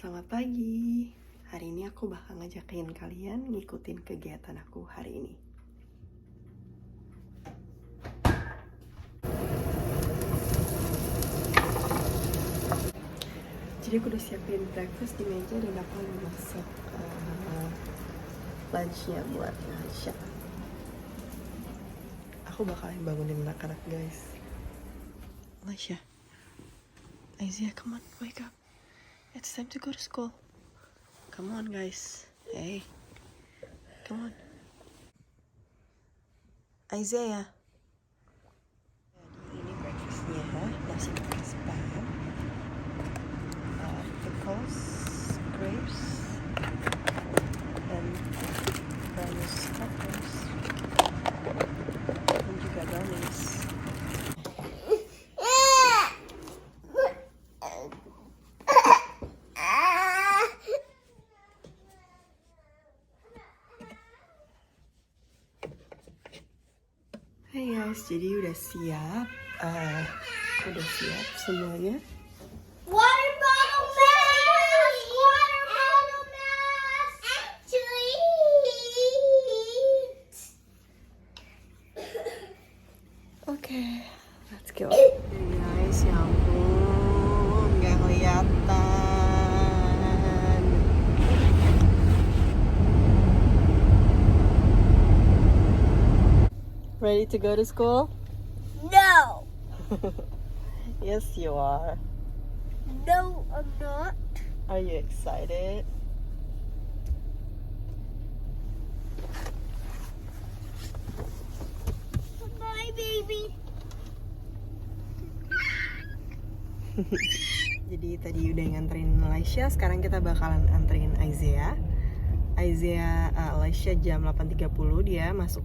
Selamat pagi. Hari ini aku bakal ngajakin kalian ngikutin kegiatan aku hari ini. Jadi aku udah siapin breakfast di meja dan aku lagi masak lunchnya buat Nasya. Aku bakalan bangunin anak-anak guys. Nasya, Isaiah, come on, wake up. It's time to go to school. Come on guys. Hey. Come on. Isaiah. Jadi ini breakfastnya, nasi pakai spam, pickles, grapes, dan brownies peppers, dan juga brownies. Hai guys, jadi udah siap semuanya. Water bottle mask! Water bottle mask! Treat! Oke, let's go. Guys, ya ampun, nggak kelihatan. Ready to go to school? No! Yes, you are. No, I'm not. Are you excited? Bye, baby. Jadi tadi udah nganterin Malaysia, sekarang kita bakalan anterin Isaiah. Malaysia jam 8.30 dia masuk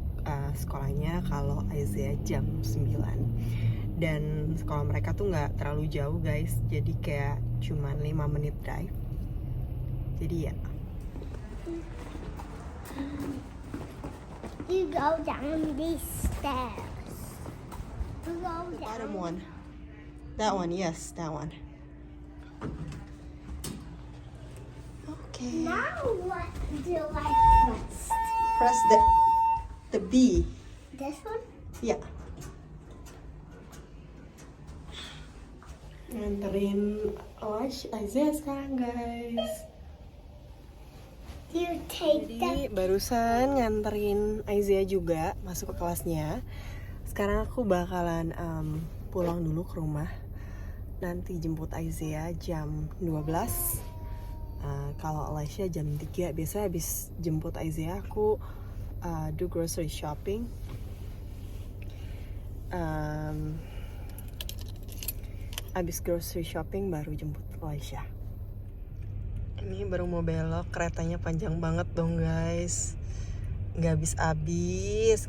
sekolahnya, kalau Isaiah jam 9. Dan sekolah mereka tuh nggak terlalu jauh guys, jadi kayak cuman 5 menit drive. Jadi ya. You go down these stairs. You go down. Bottom one. That one, yes, that one. Okay. Now what do I press? Press the B. This one? Ya. Nganterin Isaiah sekarang guys. You take Jadi barusan nganterin Isaiah juga masuk ke kelasnya. Sekarang aku bakalan pulang dulu ke rumah. Nanti jemput Isaiah jam 12. Kalau Alicia jam 3. Biasanya habis jemput Isaiah aku do grocery shopping. Habis grocery shopping baru jemput Alicia. Ini baru mau belok, keretanya panjang banget dong guys. Nggak habis-habis.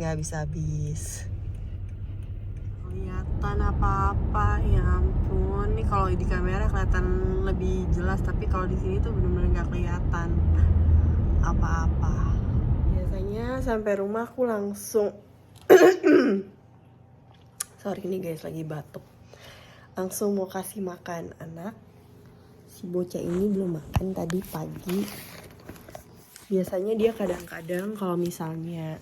Kelihatan apa-apa, ya ampun. Ini kalau di kamera kelihatan lebih jelas, tapi kalau di sini tuh benar-benar nggak kelihatan apa-apa. Biasanya sampai rumah aku langsung sorry ini guys, lagi batuk. Langsung mau kasih makan anak. Si bocah ini belum makan tadi pagi. Biasanya dia kadang-kadang kalau misalnya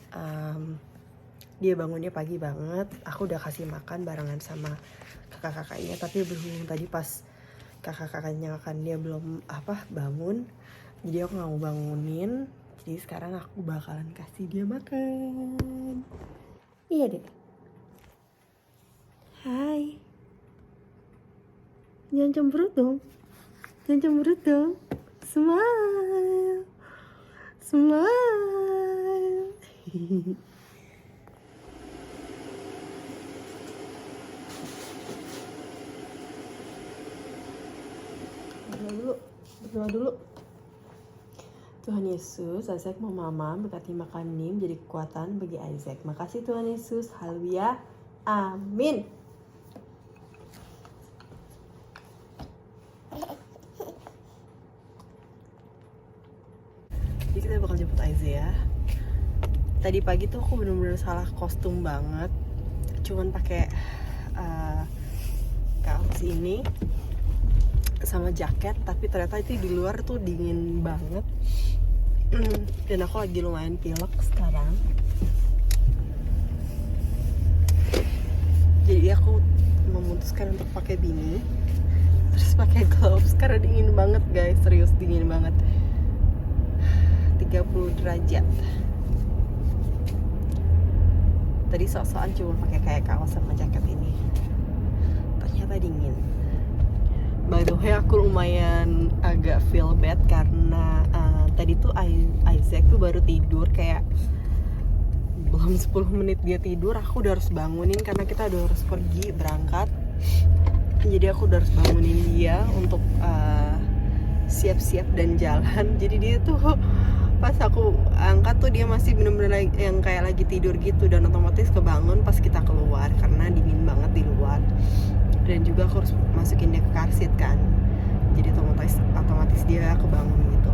dia bangunnya pagi banget, aku udah kasih makan barengan sama kakak-kakaknya. Tapi berhubung tadi pas kakak-kakaknya makan dia belum bangun, jadi aku nggak mau bangunin. Jadi sekarang aku bakalan kasih dia makan. Iya deh. Hai. Jangan cemberut dong. Jangan cemberut dong. Smile. Smile. Berdoa dulu. Tuhan Yesus, Isaac mau mama berkati makan nim jadi kekuatan bagi Isaac. Makasih Tuhan Yesus. Haleluya. Amin. Jadi kita bakal jemput Isaiah. Tadi pagi tuh aku bener-bener salah kostum banget. Cuman pakai kaos ini sama jaket, tapi ternyata itu di luar tuh dingin banget. Dan aku lagi lumayan pilek sekarang, jadi aku memutuskan untuk pakai beanie terus pakai gloves karena dingin banget guys, serius dingin banget, 30 derajat. Tadi sok-sokan cuma pakai kayak kaos sama jaket ini, ternyata dingin. By the way, aku lumayan agak feel bad karena tadi tuh Isaac tuh baru tidur, kayak belum 10 menit dia tidur, aku udah harus bangunin karena kita udah harus pergi berangkat. Jadi aku udah harus bangunin dia untuk siap-siap dan jalan. Jadi dia tuh pas aku angkat tuh dia masih bener-bener yang kayak lagi tidur gitu, dan otomatis kebangun pas kita keluar karena dingin banget di luar. Dan juga aku harus masukin dia ke car seat kan, jadi otomatis dia kebangun gitu.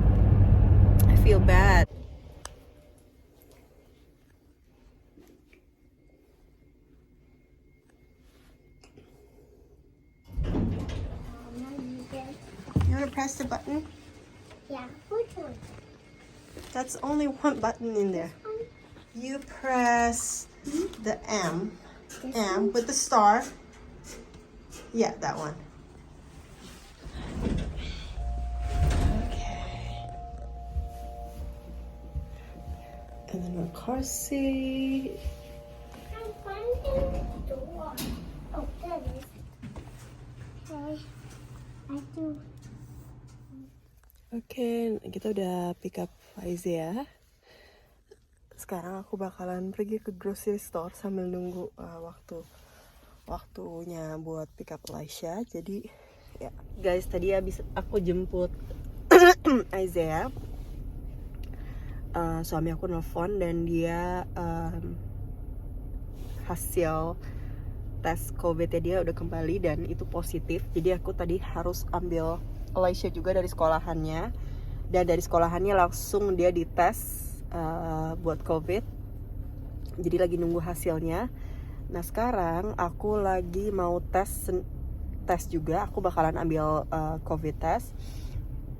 I feel bad. You wanna press the button? Yeah, which one? That's only one button in there. You press the M with the star. Yeah, that one. Okay. And then our car seat. I'm finding the door. Oh, there it is. Okay. I do. Oke, kita udah pick up Faiza. Sekarang aku bakalan pergi ke grocery store sambil nunggu waktunya buat pick up Laisha. Jadi ya guys, tadi habis aku jemput Isaiah, suami aku nelfon dan dia hasil tes COVID-nya dia udah kembali dan itu positif. Jadi aku tadi harus ambil Laisha juga dari sekolahannya, dan dari sekolahannya langsung dia dites buat COVID. Jadi lagi nunggu hasilnya. Nah sekarang aku lagi mau tes juga. Aku bakalan ambil COVID test.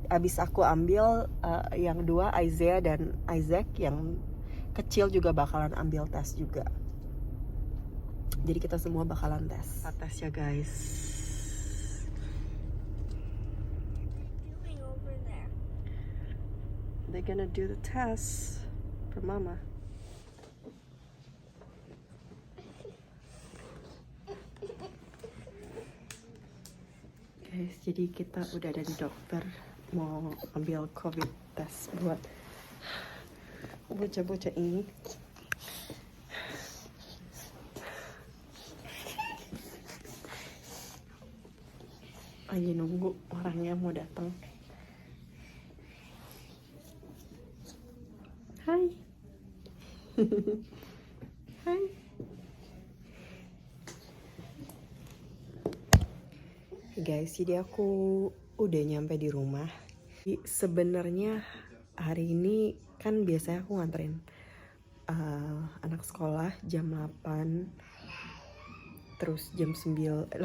Abis aku ambil yang dua, Isaiah dan Isaac yang kecil juga bakalan ambil tes juga. Jadi kita semua bakalan tes. Tes ya guys. They're gonna do the test for mama. Guys, jadi kita udah ada di dokter, mau ambil COVID test buat bocah-bocah ini. Lagi nunggu orangnya mau datang. Hai. Hai. Guys, jadi aku udah nyampe di rumah. Sebenarnya hari ini kan biasanya aku nganterin anak sekolah jam 8, terus jam 8.30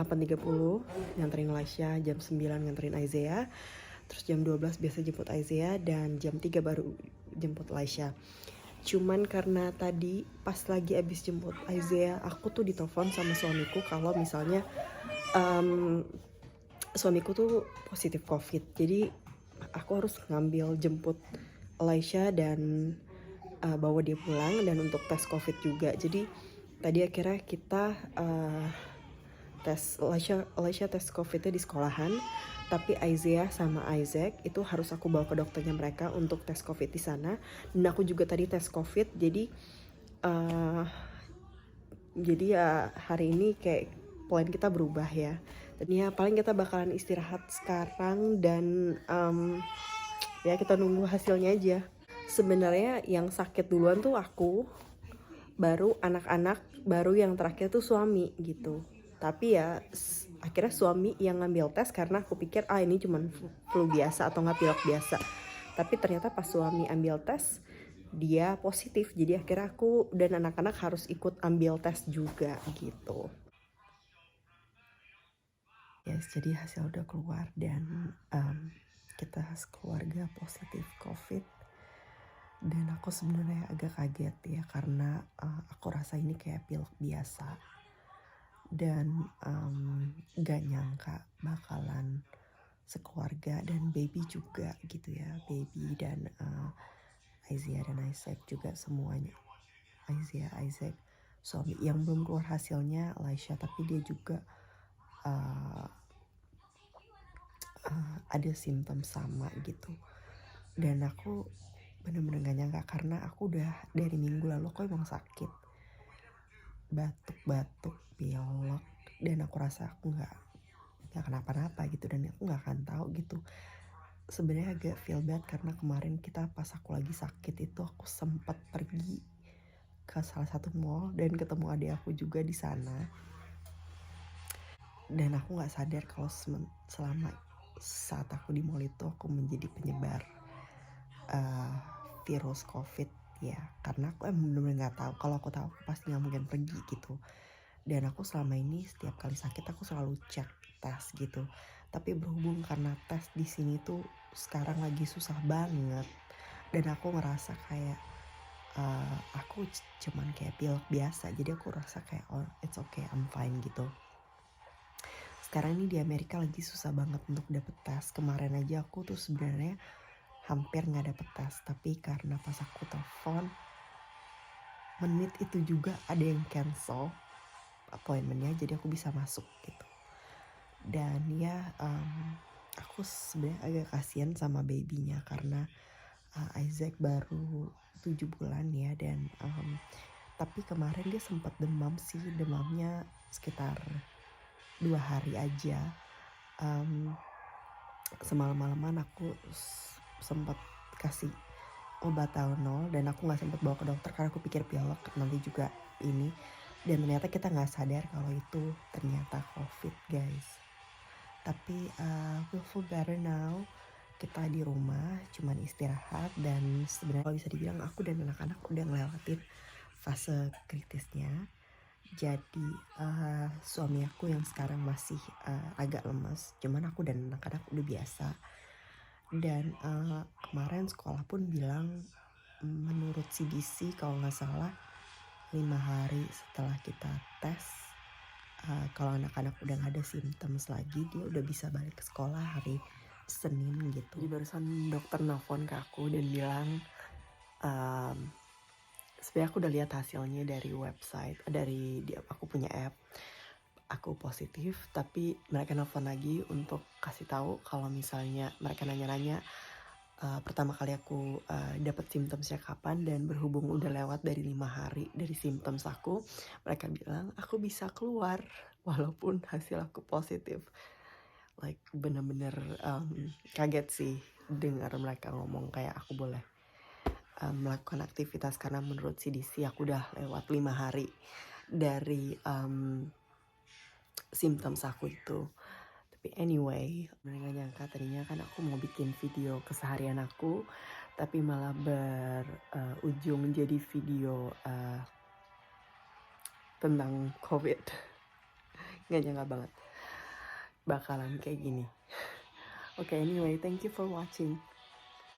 nganterin Laisha, jam 9 nganterin Isaiah, terus jam 12 biasa jemput Isaiah, dan jam 3 baru jemput Laisha. Cuman karena tadi pas lagi abis jemput Isaiah, aku tuh ditelepon sama suamiku kalau misalnya suamiku tuh positif COVID. Jadi aku harus ngambil jemput Laisha dan bawa dia pulang, dan untuk tes COVID juga. Jadi tadi akhirnya kita tes Laisha tes COVID-nya di sekolahan, tapi Isaiah sama Isaac itu harus aku bawa ke dokternya mereka untuk tes COVID di sana. Dan aku juga tadi tes COVID, jadi ya hari ini kayak plan kita berubah ya. Dan ya paling kita bakalan istirahat sekarang, dan ya kita nunggu hasilnya aja. Sebenarnya yang sakit duluan tuh aku, baru anak-anak, baru yang terakhir tuh suami gitu. Tapi ya akhirnya suami yang ngambil tes karena aku pikir ini cuman flu biasa atau nggak pilek biasa. Tapi ternyata pas suami ambil tes dia positif. Jadi akhirnya aku dan anak-anak harus ikut ambil tes juga gitu. Yes, jadi hasil udah keluar dan kita keluarga positif COVID. Dan aku sebenarnya agak kaget ya karena aku rasa ini kayak pilek biasa. Dan gak nyangka bakalan sekeluarga dan baby juga gitu ya. Baby dan Aizia dan Isaac juga semuanya. Isaac suami yang belum keluar hasilnya Laisha, tapi dia juga ada simptom sama gitu. Dan aku bener-bener gak nyangka karena aku udah dari minggu lalu kok emang sakit, batuk-batuk, pilek, dan aku rasa aku nggak kenapa-napa gitu, dan aku nggak akan tahu gitu. Sebenarnya agak feel bad karena kemarin kita pas aku lagi sakit itu aku sempat pergi ke salah satu mall dan ketemu adik aku juga di sana. Dan aku nggak sadar kalau selama saat aku di mall itu aku menjadi penyebar virus COVID ya, karena aku emang bener-bener nggak tahu. Kalau aku tahu aku pasti nggak mungkin pergi gitu. Dan aku selama ini setiap kali sakit aku selalu cek tes gitu. Tapi berhubung karena tes di sini tuh sekarang lagi susah banget, dan aku ngerasa kayak aku cuman kayak pilek biasa, jadi aku rasa kayak oh it's okay, I'm fine gitu. Sekarang ini di Amerika lagi susah banget untuk dapet tes. Kemarin aja aku tuh sebenarnya hampir nggak dapet tes, tapi karena pas aku telepon menit itu juga ada yang cancel appointmentnya, jadi aku bisa masuk gitu. Dan ya aku sebenarnya agak kasihan sama babynya karena Isaac baru 7 bulan ya, dan tapi kemarin dia sempat demam sih, demamnya sekitar 2 hari aja. Semalam-malaman aku sempat kasih obat Tylenol dan aku nggak sempat bawa ke dokter karena aku pikir pilek nanti juga ini, dan ternyata kita nggak sadar kalau itu ternyata COVID guys. Tapi we'll feel better now. Kita di rumah cuman istirahat, dan sebenarnya kalau bisa dibilang aku dan anak-anak udah ngelewatin fase kritisnya. Jadi suami aku yang sekarang masih agak lemas, cuman aku dan anak-anak udah biasa. Dan kemarin sekolah pun bilang menurut CDC kalau nggak salah 5 hari setelah kita tes, kalau anak-anak udah gak ada simptoms lagi, dia udah bisa balik ke sekolah hari Senin gitu. Jadi barusan dokter nelfon ke aku dan bilang sebenarnya aku udah lihat hasilnya dari website, dari aku punya app, aku positif, tapi mereka nelfon lagi untuk kasih tahu kalau misalnya mereka nanya-nanya pertama kali aku dapat simptomsnya kapan, dan berhubung udah lewat dari 5 hari dari simptoms aku, mereka bilang aku bisa keluar walaupun hasil aku positif. Like bener-bener kaget sih dengar mereka ngomong kayak aku boleh melakukan aktivitas karena menurut CDC aku udah lewat 5 hari dari simptoms aku itu. Tapi anyway, bener gak nyangka tadinya kan aku mau bikin video keseharian aku, tapi malah berujung jadi video tentang COVID. Gak nyangka banget bakalan kayak gini. Okay, anyway, thank you for watching.